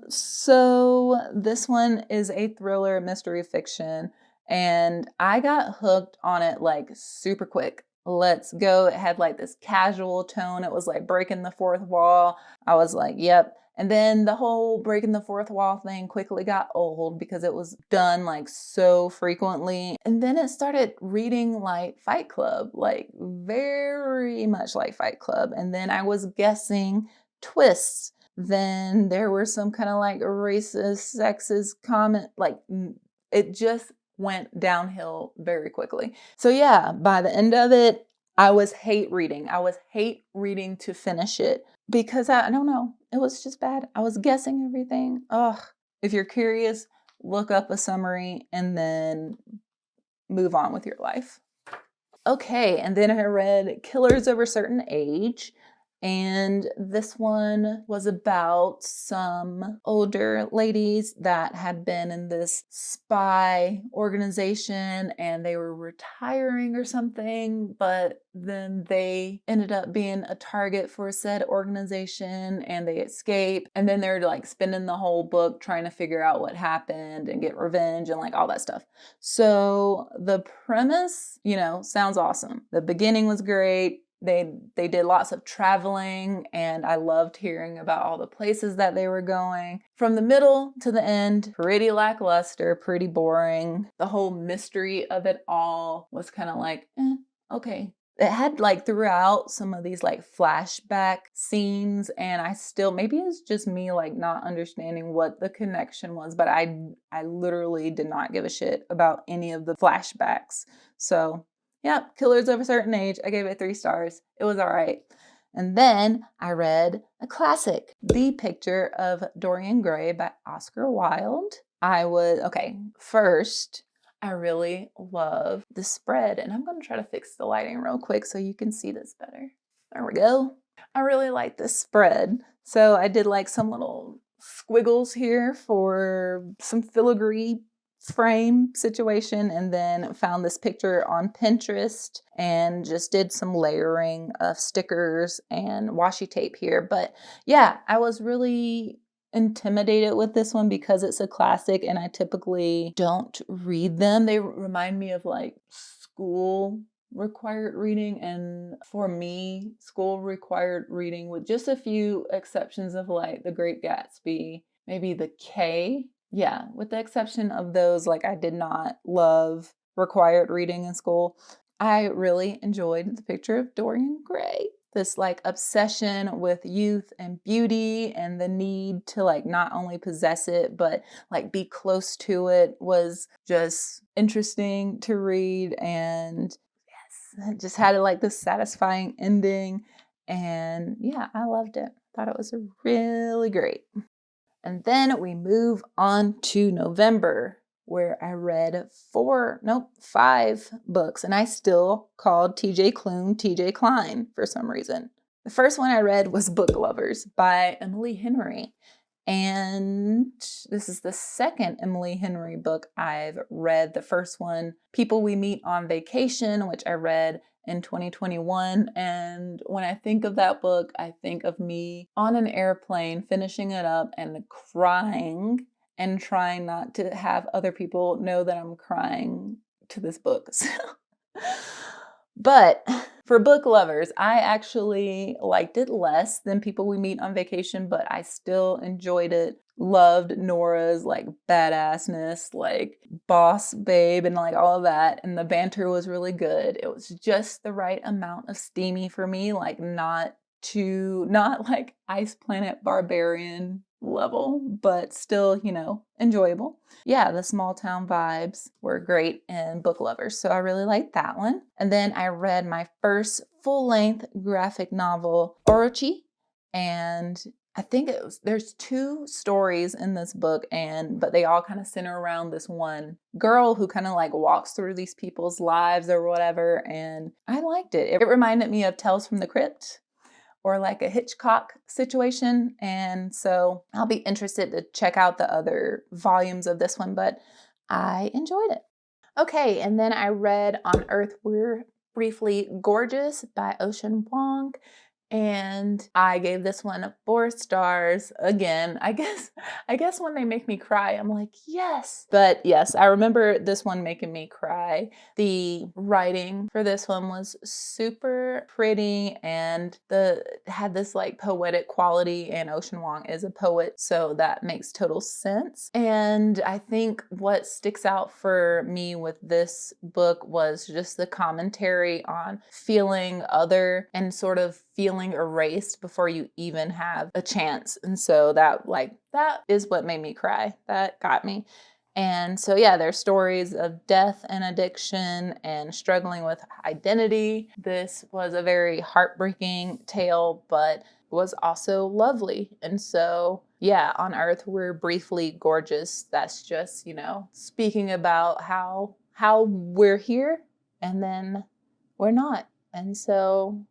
So this one is a thriller mystery fiction, and I got hooked on it like super quick. Let's go. It had like this casual tone. It was like breaking the fourth wall. I was like, yep. And then the whole breaking the fourth wall thing quickly got old because it was done like so frequently. And then it started reading like Fight Club, like very much like Fight Club. And then I was guessing twists. Then there were some kind of like racist, sexist comment. Like it just went downhill very quickly. So yeah, by the end of it, I was hate reading. I was hate reading to finish it because I don't know. It was just bad. I was guessing everything. Ugh. If you're curious, look up a summary and then move on with your life. Okay, and then I read Killers of a Certain Age. And this one was about some older ladies that had been in this spy organization and they were retiring or something, but then they ended up being a target for said organization and they escape. And then they're like spending the whole book trying to figure out what happened and get revenge and like all that stuff. So the premise, you know, sounds awesome. The beginning was great. They did lots of traveling and I loved hearing about all the places that they were going. From the middle to the end, pretty lackluster, pretty boring. The whole mystery of it all was kind of like, okay. It had like throughout some of these like flashback scenes and I still, maybe it's just me like not understanding what the connection was, but I literally did not give a shit about any of the flashbacks. So yeah, Killers of a Certain Age. I gave it 3 stars. It was all right. And then I read a classic, The Picture of Dorian Gray by Oscar Wilde. First, I really love the spread. And I'm going to try to fix the lighting real quick so you can see this better. There we go. I really like this spread. So I did like some little squiggles here for some filigree frame situation and then found this picture on Pinterest and just did some layering of stickers and washi tape here. But yeah, I was really intimidated with this one because it's a classic and I typically don't read them. They remind me of like school required reading, and for me, school required reading with just a few exceptions of like The Great Gatsby, maybe The K. Yeah, with the exception of those, like I did not love required reading in school. I really enjoyed The Picture of Dorian Gray. This like obsession with youth and beauty and the need to like not only possess it, but like be close to it was just interesting to read. And yes, it just had like this satisfying ending. And yeah, I loved it. Thought it was really great. And then we move on to November, where I read 5 books, and I still called TJ Klune TJ Klein for some reason. The first one I read was Book Lovers by Emily Henry. And this is the second Emily Henry book I've read. The first one, People We Meet on Vacation, which I read in 2021. And when I think of that book, I think of me on an airplane, finishing it up and crying and trying not to have other people know that I'm crying to this book. But for Book Lovers, I actually liked it less than People We Meet on Vacation, but I still enjoyed it. Loved Nora's like badassness, like boss babe and like all of that. And the banter was really good. It was just the right amount of steamy for me, like not like Ice Planet Barbarian level, but still, you know, enjoyable. Yeah, the small town vibes were great in Book Lovers, so I really liked that one. And then I read my first full-length graphic novel, Orochi, and I think there's 2 stories in this book, but they all kind of center around this one girl who kind of like walks through these people's lives or whatever, and I liked it. It reminded me of Tales from the Crypt, or like a Hitchcock situation. And so I'll be interested to check out the other volumes of this one, but I enjoyed it. Okay, and then I read On Earth We're Briefly Gorgeous by Ocean Vuong. And I gave this one 4 stars. Again, I guess when they make me cry, I'm like, yes. But yes, I remember this one making me cry. The writing for this one was super pretty and had this like poetic quality, and Ocean Vuong is a poet, so that makes total sense. And I think what sticks out for me with this book was just the commentary on feeling other and sort of feeling erased before you even have a chance. And so that is what made me cry. That got me. And so yeah, there's stories of death and addiction and struggling with identity. This was a very heartbreaking tale, but was also lovely. And so yeah, On Earth We're Briefly Gorgeous. That's just, speaking about how we're here and then we're not. And so,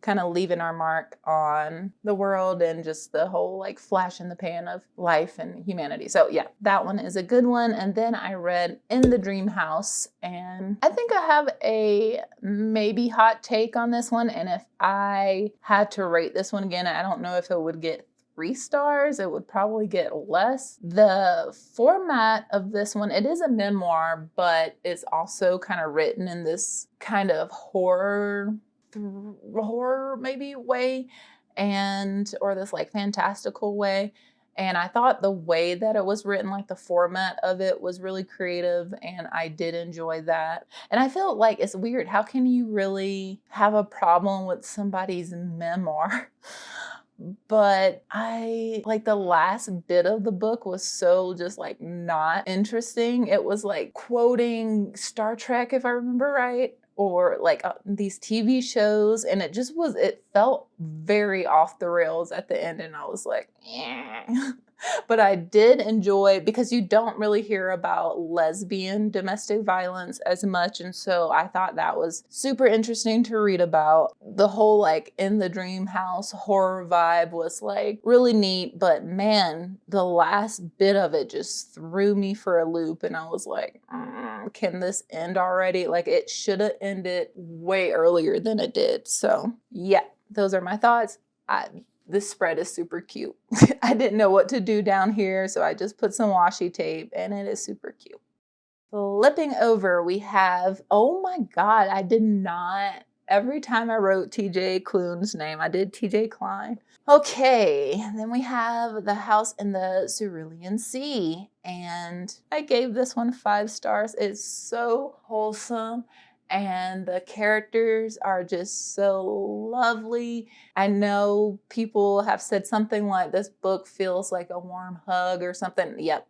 kind of leaving our mark on the world and just the whole like flash in the pan of life and humanity. So yeah, that one is a good one. And then I read In the Dream House, and I think I have a maybe hot take on this one. And if I had to rate this one again, I don't know if it would get 3 stars. It would probably get less. The format of this one, it is a memoir, but it's also kind of written in this kind of horror maybe way, or this like fantastical way. And I thought the way that it was written, like the format of it, was really creative, and I did enjoy that. And I feel like it's weird. How can you really have a problem with somebody's memoir? But I like the last bit of the book was so just like not interesting. It was like quoting Star Trek, if I remember right, or like these TV shows, and it felt very off the rails at the end, and I was like, yeah. But I did enjoy, because you don't really hear about lesbian domestic violence as much, and so I thought that was super interesting to read about. The whole like In the Dream House horror vibe was like really neat, but man, the last bit of it just threw me for a loop, and I was like, can this end already? Like, it should have ended way earlier than it did. So yeah, those are my thoughts. This spread is super cute. I didn't know what to do down here, so I just put some washi tape, and it is super cute. Flipping over, we have, oh my God, I did not, every time I wrote TJ Klune's name, I did TJ Klein. Okay, then we have The House in the Cerulean Sea, and I gave this one 5 stars. It's so wholesome, and the characters are just so lovely. I know people have said something like this book feels like a warm hug or something. Yep.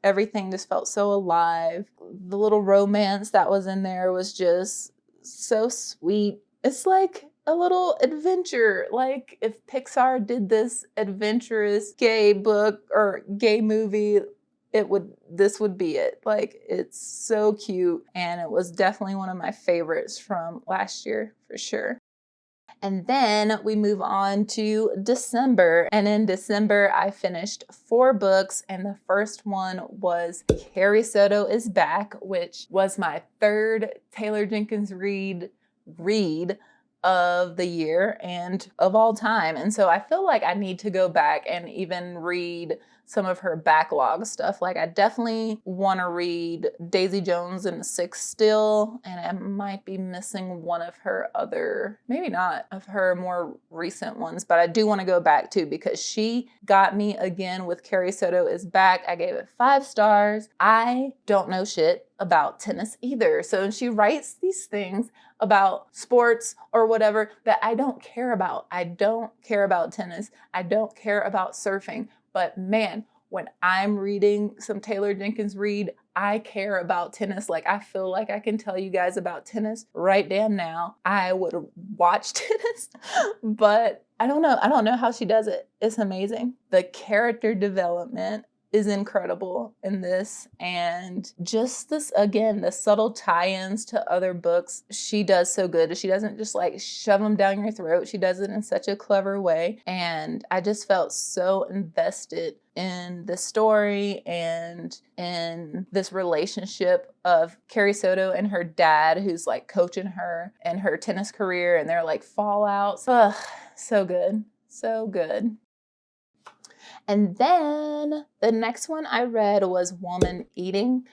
Everything just felt so alive. The little romance that was in there was just so sweet. It's like a little adventure. Like if Pixar did this adventurous gay book or gay movie, this would be it. Like, it's so cute, and it was definitely one of my favorites from last year for sure. And then we move on to December. And in December, I finished 4 books, and the first one was Carrie Soto is Back, which was my 3rd Taylor Jenkins read of the year and of all time. And so I feel like I need to go back and even read some of her backlog stuff. Like, I definitely want to read Daisy Jones and the Six still, and I might be missing one of her other, maybe not, of her more recent ones, but I do want to go back too, because she got me again with Carrie Soto is Back. I gave it 5 stars. I don't know shit about tennis either. So she writes these things about sports or whatever that I don't care about. I don't care about tennis. I don't care about surfing. But man, when I'm reading some Taylor Jenkins Reid, I care about tennis. Like, I feel like I can tell you guys about tennis right damn now. I would watch tennis, but I don't know. I don't know how she does it. It's amazing. The character development is incredible in this. And just this, again, the subtle tie-ins to other books, she does so good. She doesn't just like shove them down your throat. She does it in such a clever way. And I just felt so invested in the story and in this relationship of Carrie Soto and her dad, who's like coaching her in her tennis career, and their like fallouts. Ugh, so good. So good. And then the next one I read was Woman Eating.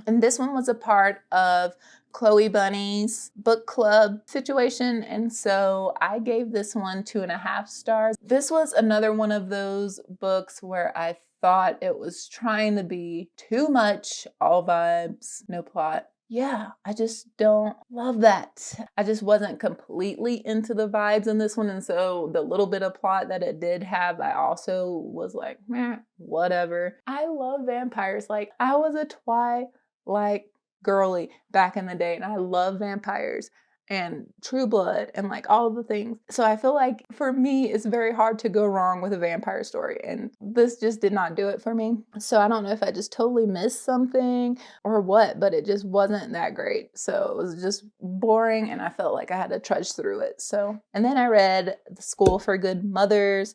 And this one was a part of Chloe Bunny's book club situation. And so I gave this one 2.5 stars. This was another one of those books where I thought it was trying to be too much, all vibes, no plot. Yeah, I just don't love that. I just wasn't completely into the vibes in this one. And so the little bit of plot that it did have, I also was like, meh, whatever. I love vampires. Like, I was a Twilight girly back in the day, and I love vampires and True Blood and like all of the things. So I feel like for me, it's very hard to go wrong with a vampire story, and this just did not do it for me. So I don't know if I just totally missed something or what, but it just wasn't that great. So it was just boring, and I felt like I had to trudge through it. So, and then I read The School for Good Mothers,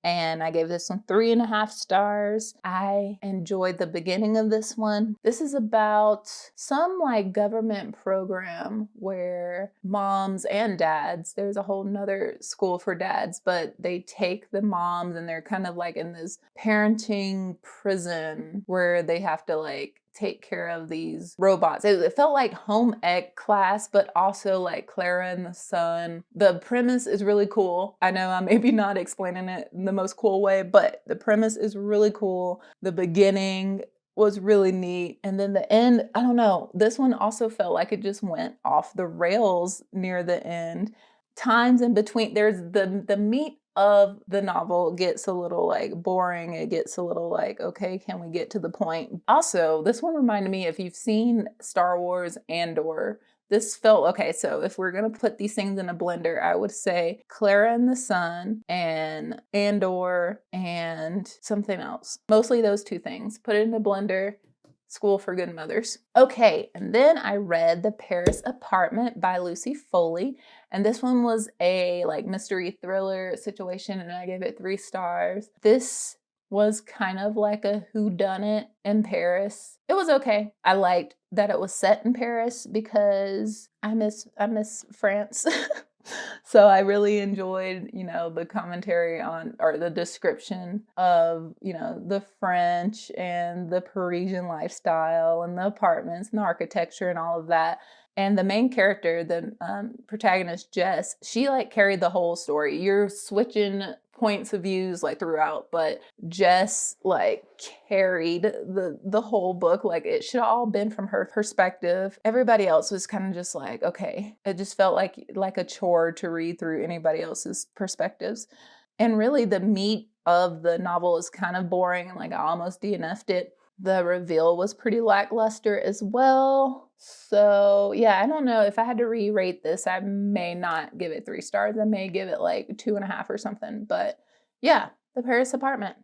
and I gave this one 3.5 stars. I enjoyed the beginning of this one. This is about some like government program where moms and dads, there's a whole nother school for dads, but they take the moms and they're kind of like in this parenting prison where they have to like take care of these robots. It felt like home ec class, but also like Clara and the Sun. The premise is really cool. I know I'm maybe not explaining it in the most cool way, but the premise is really cool. The beginning was really neat. And then the end, I don't know. This one also felt like it just went off the rails near the end. Times in between, there's the meat of the novel gets a little like boring. It gets a little like, okay, can we get to the point? Also, this one reminded me, if you've seen Star Wars Andor, this felt, okay, so if we're gonna put these things in a blender, I would say Clara and the Sun and Andor and something else. Mostly those two things. Put it in a blender. School for Good Mothers. Okay, and then I read The Paris Apartment by Lucy Foley. And this one was a like mystery thriller situation, and I gave it 3 stars. This was kind of like a whodunit in Paris. It was okay. I liked that it was set in Paris because I miss France. So I really enjoyed, you know, the commentary on, or the description of, you know, the French and the Parisian lifestyle and the apartments and the architecture and all of that. And the main character, the protagonist, Jess, she like carried the whole story. You're switching points of views like throughout, but Jess like carried the whole book. Like it should have all been from her perspective. Everybody else was kind of just like, okay, it just felt like a chore to read through anybody else's perspectives. And really the meat of the novel is kind of boring, and like I almost DNF'd it. The reveal was pretty lackluster as well. So yeah, I don't know. If I had to re-rate this, I may not give it 3 stars. I may give it like 2.5 or something. But yeah, The Paris Apartment,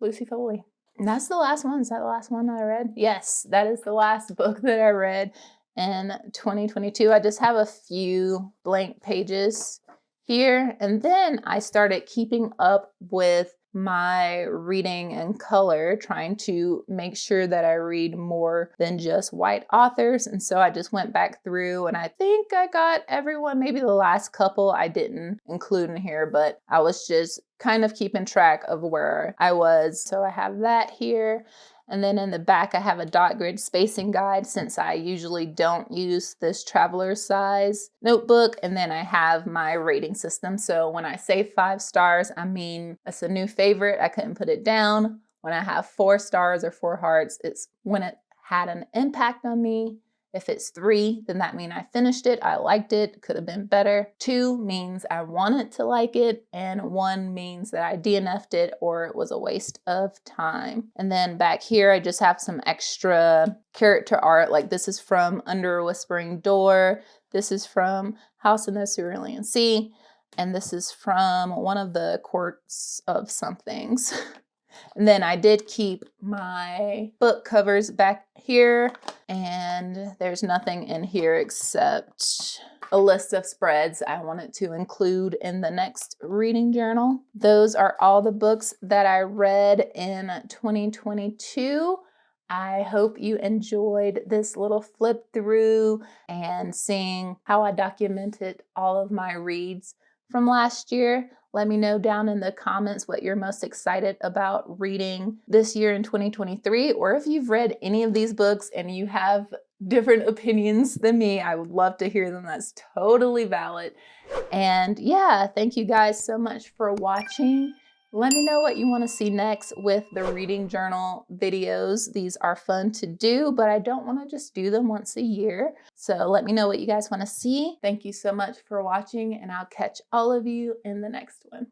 Lucy Foley. And that's the last one. Is that the last one I read? Yes, that is the last book that I read in 2022. I just have a few blank pages here. And then I started keeping up with my reading in color, trying to make sure that I read more than just white authors. And so I just went back through, and I think I got everyone. Maybe the last couple I didn't include in here, but I was just kind of keeping track of where I was. So I have that here. And then in the back, I have a dot grid spacing guide, since I usually don't use this traveler size notebook. And then I have my rating system. So when I say 5 stars, I mean, it's a new favorite. I couldn't put it down. When I have 4 stars or 4 hearts, it's when it had an impact on me. If it's 3, then that means I finished it, I liked it, could have been better. 2 means I wanted to like it, and 1 means that I DNF'd it or it was a waste of time. And then back here, I just have some extra character art. Like this is from Under a Whispering Door. This is from House in the Cerulean Sea. And this is from one of the courts of somethings. And then I did keep my book covers back here, and there's nothing in here except a list of spreads I wanted to include in the next reading journal. Those are all the books that I read in 2022. I hope you enjoyed this little flip through and seeing how I documented all of my reads from last year. Let me know down in the comments what you're most excited about reading this year in 2023, or if you've read any of these books and you have different opinions than me, I would love to hear them. That's totally valid. And yeah, thank you guys so much for watching. Let me know what you want to see next with the reading journal videos. These are fun to do, but I don't want to just do them once a year. So let me know what you guys want to see. Thank you so much for watching, and I'll catch all of you in the next one.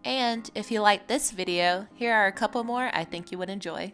And if you liked this video, here are a couple more I think you would enjoy.